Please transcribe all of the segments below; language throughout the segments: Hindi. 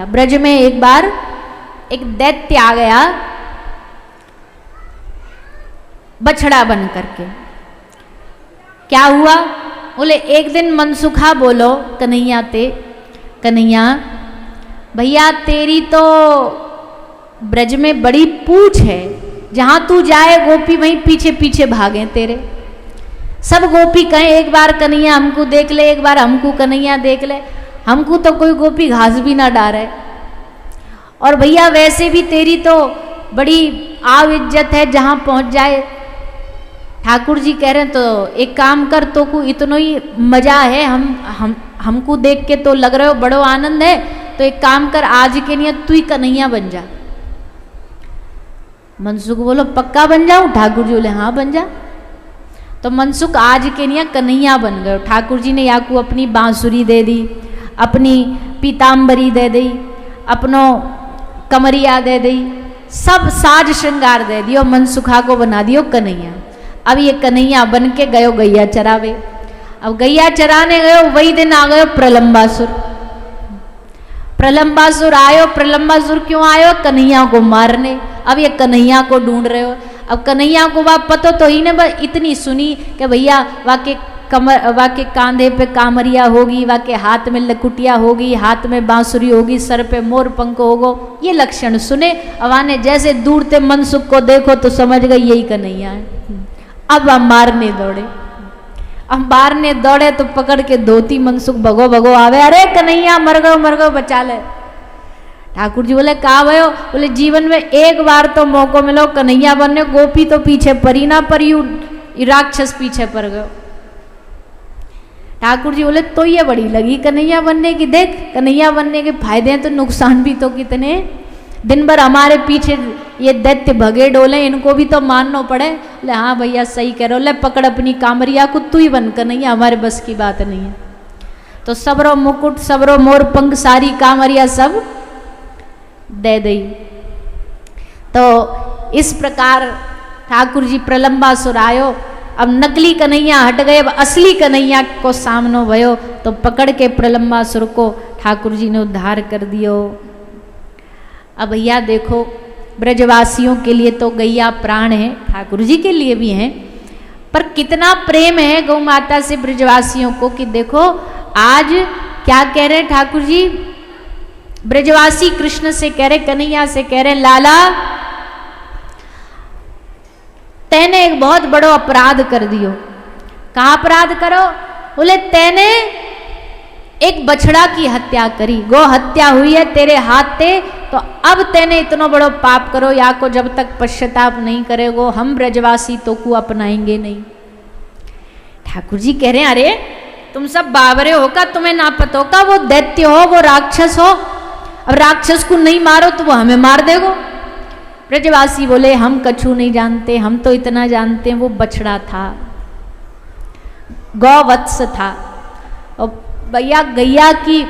गया। ब्रज में एक बार एक दैत्य आ गया बछड़ा बन करके। क्या हुआ? बोले एक दिन मनसुखा बोलो कन्हैया ते, कन्हैया भैया तेरी तो ब्रज में बड़ी पूछ है, जहां तू जाए गोपी वहीं पीछे पीछे भागे तेरे। सब गोपी कहें एक बार कन्हैया हमको देख ले, एक बार हमको कन्हैया देख ले, हमको तो कोई गोपी घास भी ना डाले। और भैया वैसे भी तेरी तो बड़ी आव इज्जत है, जहां पहुंच जाए। ठाकुर जी कह रहे हैं तो एक काम कर, तो को इतना ही मजा है, हमको देख के तो लग रहे हो बड़ो आनंद है, तो एक काम कर आज के लिए तू ही कन्हैया बन जा। मनसुख बोलो पक्का बन जाऊं? ठाकुर जी बोले हाँ बन जा। तो मनसुख आज के लिए कन्हैया बन गए। ठाकुर जी ने याकू अपनी बांसुरी दे दी, अपनी पीताम्बरी दे दी, अपनो कमरिया दे दी, सब साज श्रृंगार दे दियो, मनसुखा को बना दियो कन्हैया। अब ये कन्हैया बन के गयो गैया चरावे। अब गैया चराने गयो, वही दिन आ गयो प्रलंबासुर। प्रलंबासुर आयो। प्रलंबासुर क्यों आयो? कन्हैया को मारने। अब ये कन्हैया को ढूंढ रहे हो। अब कन्हैया को बाप पतो तो ही ने, बस इतनी सुनी कि भैया वाके कमर, वाके कांधे पे कामरिया होगी, वाके हाथ में लकुटिया होगी, हाथ में बांसुरी होगी, सर पे मोर पंख होगो, ये लक्षण सुने। अब आने जैसे दूर ते मनसुख को देखो तो समझ गई यही कन्हैया है। अब हम मारने दौड़े। अब मारने दौड़े तो पकड़ के धोती मनसुख भगो भगो आवे, अरे कन्हैया मर गो बचा ले। ठाकुर जी बोले कहा भयो? बोले जीवन में एक बार तो मौको मिलो कन्हैया बनने, गोपी तो पीछे परी ना परी, राक्षस पीछे पड़ गयो। ठाकुर जी बोले तो ये बड़ी लगी कन्हैया बनने की, देख कन्हैया बनने के फायदे हैं तो नुकसान भी तो कितने। दिन भर हमारे पीछे ये दैत्य भगे डोले, इनको भी तो मानना पड़े। ले हाँ भैया सही कह रहे हो, ले पकड़ अपनी कामरिया को, तू ही बन कन्हैया, हमारे बस की बात नहीं है। तो सबरो मुकुट, सबरो मोर पंख, सारी कामरिया सब दे दी। तो इस प्रकार ठाकुर जी प्रलंबासुर आयो। अब नकली कन्हैया हट गए, अब असली कन्हैया को सामनो भयो, तो पकड़ के प्रलंबासुर को ठाकुर जी ने उद्धार कर दियो। अब भैया देखो ब्रजवासियों के लिए तो गैया प्राण है, ठाकुर जी के लिए भी है, पर कितना प्रेम है गौ माता से ब्रजवासियों को कि देखो आज क्या कह रहे ठाकुर जी, ब्रजवासी कृष्ण से कह रहे, कन्हैया से कह रहे, लाला तैने एक बहुत बड़ो अपराध कर दियो। कहाँ अपराध करो? बोले तैने एक बछड़ा की हत्या करी, गो हत्या हुई है तेरे हाथ ते, तो अब तैने इतना बड़ो पाप करो, या को जब तक पश्चाताप नहीं करेगो हम ब्रजवासी तो को अपनाएंगे नहीं। ठाकुर जी कह रहे हैं अरे तुम सब बावरे हो का, तुम्हें ना पता हो का, वो दैत्य हो, वो राक्षस हो, अब राक्षस को नहीं मारो तो वो हमें मार देगो। ब्रजवासी बोले हम कछु नहीं जानते, हम तो इतना जानते हैं वो बछड़ा था, गौवत्स था। और भैया गैया की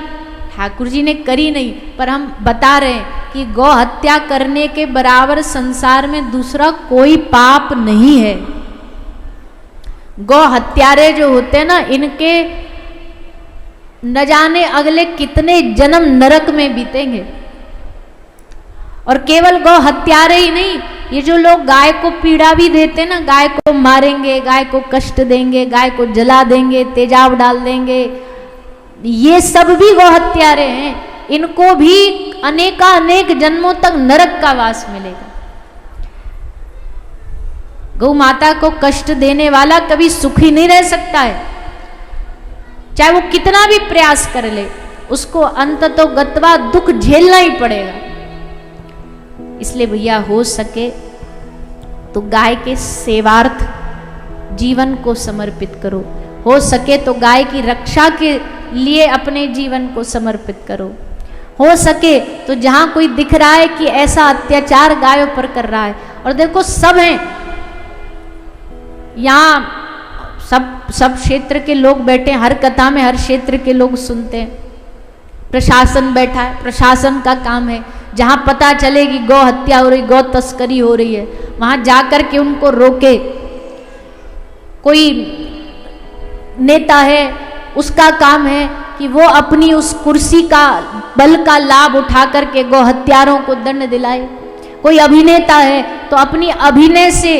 ठाकुर जी ने करी नहीं, पर हम बता रहे हैं कि गौ हत्या करने के बराबर संसार में दूसरा कोई पाप नहीं है। गौ हत्यारे जो होते हैं ना, इनके न जाने अगले कितने जन्म नरक में बीतेंगे। और केवल गौ हत्यारे ही नहीं, ये जो लोग गाय को पीड़ा भी देते ना, गाय को मारेंगे, गाय को कष्ट देंगे, गाय को जला देंगे, तेजाब डाल देंगे, ये सब भी गौ हत्यारे हैं। इनको भी अनेक जन्मों तक नरक का वास मिलेगा। गौ माता को कष्ट देने वाला कभी सुखी नहीं रह सकता है, चाहे वो कितना भी प्रयास कर ले, उसको अंततो गत्वा दुख झेलना ही पड़ेगा। इसलिए भैया हो सके तो गाय के सेवार्थ जीवन को समर्पित करो, हो सके तो गाय की रक्षा के लिए अपने जीवन को समर्पित करो, हो सके तो जहां कोई दिख रहा है कि ऐसा अत्याचार गायों पर कर रहा है, और देखो सब हैं यहाँ, सब क्षेत्र के लोग बैठे हैं, हर कथा में हर क्षेत्र के लोग सुनते हैं, प्रशासन बैठा है, प्रशासन का काम है जहां पता चले कि गौ हत्या हो रही, गौ तस्करी हो रही है, वहां जाकर के उनको रोके। कोई नेता है उसका काम है कि वो अपनी उस कुर्सी का बल का लाभ उठा करके गौ हत्यारों को दंड दिलाए। कोई अभिनेता है तो अपनी अभिनय से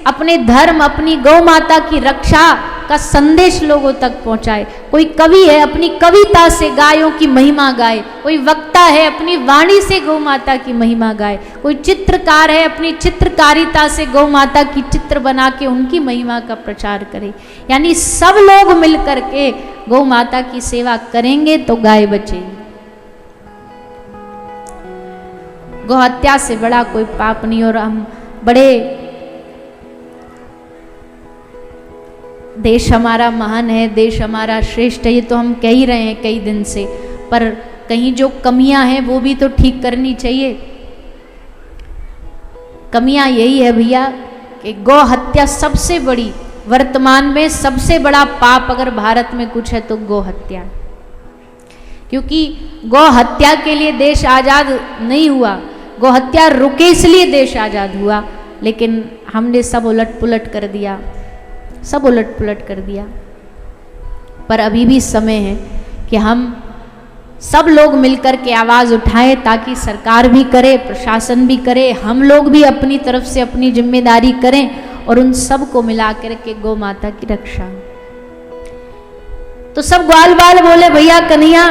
अपने धर्म, अपनी गौ माता की रक्षा का संदेश लोगों तक पहुंचाए। कोई कवि है अपनी कविता से गायों की महिमा गाए, कोई वक्ता है अपनी वाणी से गौ माता की महिमा गाए, कोई चित्रकार है अपनी चित्रकारिता से गौ माता की चित्र बना के उनकी महिमा का प्रचार करे। यानी सब लोग मिलकर के गौ माता की सेवा करेंगे तो गाय बचेगी। गौ हत्या से बड़ा कोई पाप नहीं। और हम बड़े, देश हमारा महान है, देश हमारा श्रेष्ठ है, ये तो हम कह ही रहे हैं कई दिन से, पर कहीं जो कमियां हैं वो भी तो ठीक करनी चाहिए। कमियां यही है भैया कि गौ हत्या सबसे बड़ी, वर्तमान में सबसे बड़ा पाप अगर भारत में कुछ है तो गौ हत्या। क्योंकि गौ हत्या के लिए देश आजाद नहीं हुआ, गौ हत्या रुके इसलिए देश आजाद हुआ, लेकिन हमने सब उलट पुलट कर दिया, सब उलट पुलट कर दिया। पर अभी भी समय है कि हम सब लोग मिलकर के आवाज़ उठाएं, ताकि सरकार भी करे, प्रशासन भी करे, हम लोग भी अपनी तरफ से अपनी जिम्मेदारी करें और उन सब को मिला कर के गौ माता की रक्षा। तो सब ग्वाल बाल बोले भैया कन्हैया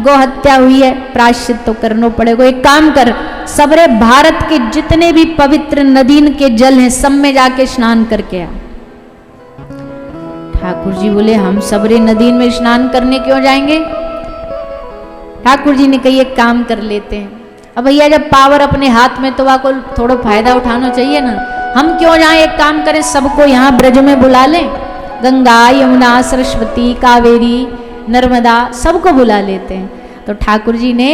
गौ हत्या हुई है, प्रायश्चित तो करना पड़ेगा। एक काम कर, सबरे भारत के जितने भी पवित्र नदीन के जल हैं सब में जाके स्नान करके आ। ठाकुर जी बोले हम सबरे नदी में स्नान करने क्यों जाएंगे? ठाकुर जी ने कही एक काम कर लेते हैं। अब भैया जब पावर अपने हाथ में तो आपको थोड़ा फायदा उठाना चाहिए ना। हम क्यों जाएं, एक काम करें, सबको यहाँ ब्रज में बुला लें, गंगा यमुना सरस्वती कावेरी नर्मदा सबको बुला लेते हैं। तो ठाकुर जी ने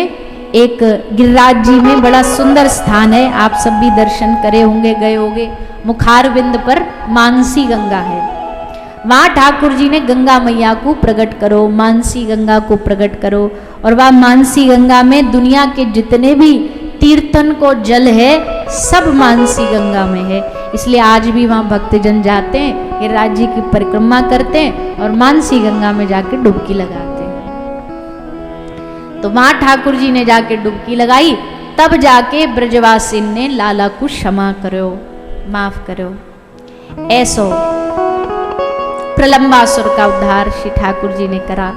एक गिरिराज जी में बड़ा सुंदर स्थान है, आप सब भी दर्शन करे होंगे, गए होंगे, मुखारबिंद पर मानसी गंगा है। वहाँ ठाकुर जी ने गंगा मैया को प्रकट करो, मानसी गंगा को प्रकट करो। और वह मानसी गंगा में दुनिया के जितने भी तीर्थन को जल है सब मानसी गंगा में है। इसलिए आज भी वहाँ भक्तजन जाते हैं, गिरिराज जी की परिक्रमा करते हैं और मानसी गंगा में जाके डुबकी लगाते हैं। तो वहाँ ठाकुर जी ने जाके डुबकी लगाई, तब जाके ब्रजवासी ने लाला को क्षमा करो, माफ करो। ऐसो प्रलंबासुर का उद्धार श्री ठाकुर जी ने करा।